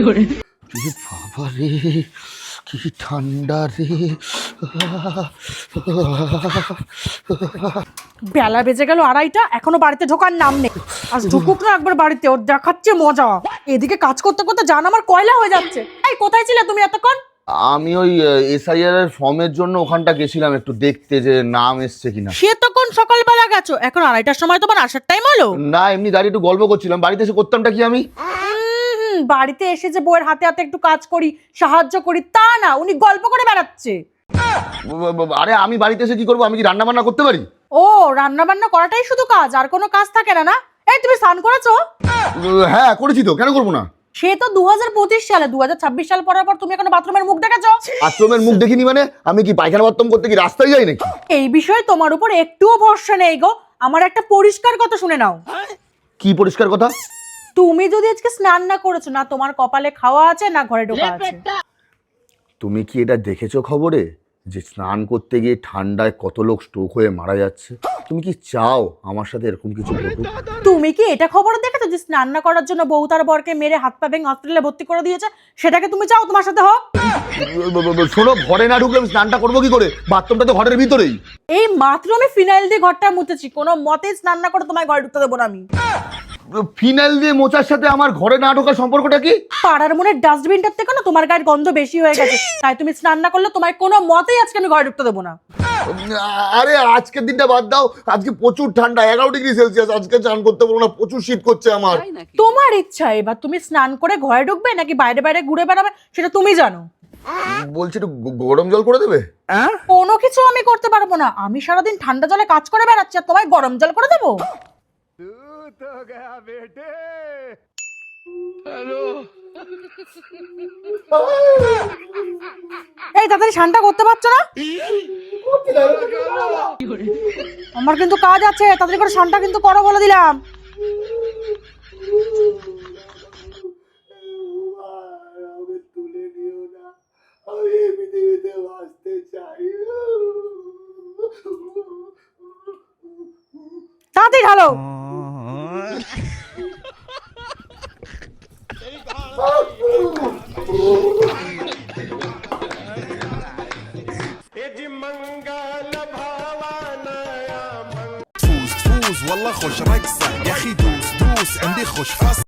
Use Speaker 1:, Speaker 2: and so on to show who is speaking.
Speaker 1: বাবা রে, কি ঠান্ডা রে।
Speaker 2: বেলা বেজে গেল 2:30, এখনো বাড়িতে ঢোকার নাম নেই। আজ ঢুকুক না একবার বাড়িতে, ওর দেখাচ্ছে মজা। এদিকে কাজ করতে করতে জান আমার কয়লা হয়ে যাচ্ছে। এই কোথায় ছিলে তুমি এতক্ষণ?
Speaker 1: আমি ওই এসআইআর এর ফর্মের জন্য ওখানটা গেছিলাম একটু দেখতে যে নাম এসছে কিনা।
Speaker 2: সে তখন সকালবেলা গেছো, এখন 2:30টার সময় তোমার আসার টাইম হলো?
Speaker 1: না, এমনি দাঁড়িয়ে একটু গল্প করছিলাম। বাড়িতে এসে করতামটা কি আমি?
Speaker 2: বাড়িতে এসে যে বউয়ের হাতে হাতে একটু কাজ করি, সাহায্য করি, তা না, উনি গল্প করে বেড়াচ্ছে।
Speaker 1: আরে আমি বাড়িতে এসে কি করবো? আমি কি রান্না বান্না করতে পারি?
Speaker 2: ও, রান্না বান্না করাটাই শুধু কাজ, আর কোনো কাজ থাকে না? না, এই তুমি স্নান করেছো?
Speaker 1: হ্যাঁ করেছি তো, কেন করবো না?
Speaker 2: সে তো 2025 সালে, 2026 সাল পড়ার পর তুমি এখনো বাথরুমের মুখ দেখেছো?
Speaker 1: বাথরুমের মুখ দেখিনি মানে? আমি কি পায়খানা বাথরুম করতে কি রাস্তায় যাই নাকি?
Speaker 2: এই বিষয়ে তোমার উপর একটুও ভরসা নেই গো। আমার একটা পরিষ্কার কথা শুনে নাও।
Speaker 1: কি পরিষ্কার কথা?
Speaker 2: তুমি যদি আজকে স্নান না করেছো, না তোমার কপালে খাওয়া আছে, না ঘরে ঢোকা আছে।
Speaker 1: তুমি কি এটা দেখেছো খবরে যে স্নান করতে গিয়ে ঠান্ডায় কত লোক স্ট্রোক হয়ে মারা যাচ্ছে? তুমি কি চাও আমার সাথে এরকম কিছু ঘটুক?
Speaker 2: তুমি কি এটা খবর দেখেছো যে স্নান না করার জন্য বউ তার বরকে মেরে হাত পা ভেঙে হসপিটালে ভর্তি করে দিয়েছে? সেটাকে তুমি চাও তোমার সাথে হোক?
Speaker 1: শোনো, ঘরে না ঢুকলে আমি স্নানটা করবো কি করে? বাথরুমটা তো ঘরের ভিতরেই।
Speaker 2: এই মাত্র আমি ফিনাইল দিয়ে ঘরটা মুছেছি, কোনো মতেই স্নান না করে তোমায় ঘরে ঢুকতে দেবো না আমি।
Speaker 1: ফিনাইল দিয়ে মোচার সাথে আমার ঘরে না ঢোকার সম্পর্কটা কি?
Speaker 2: পাড়ার মনে ডাস্টবিনটার থেকে না তোমার গায়ের গন্ধ বেশি হয়ে গেছে, তাই তুমি স্নান না করলে তোমায় কোনো মতেই আজকে আমি ঘরে ঢুকতে দেবো না।
Speaker 1: আরে আজকের দিনটা বাদ দাও, আজকে প্রচুর ঠান্ডা, 11 ডিগ্রি সেলসিয়াস। আজকে চান করতে বলো না, প্রচুর শীত করছে আমার।
Speaker 2: তোমার ইচ্ছা, এবার তুমি স্নান করে ঘরে ঢুকবে নাকি বাইরে বাইরে ঘুরে বেড়াবে সেটা তুমি জানো।
Speaker 1: বলছি একটু গরম জল করে দেবে?
Speaker 2: কোনো কিছু আমি করতে পারবো না, আমি সারাদিন ঠান্ডা জলে কাজ করে বেড়াচ্ছি আর তোমায় গরম জল করে দেবো? এই তাড়াতাড়ি স্নানটা করতে পারছো না? আমার কিন্তু কাজ আছে, তাড়াতাড়ি করে স্নানটা কিন্তু করো বলে দিলাম। তাড়াতাড়ি ঢালো।
Speaker 3: فوز والله خوش رقصة يا اخي دوس دوس عندي خوش فصل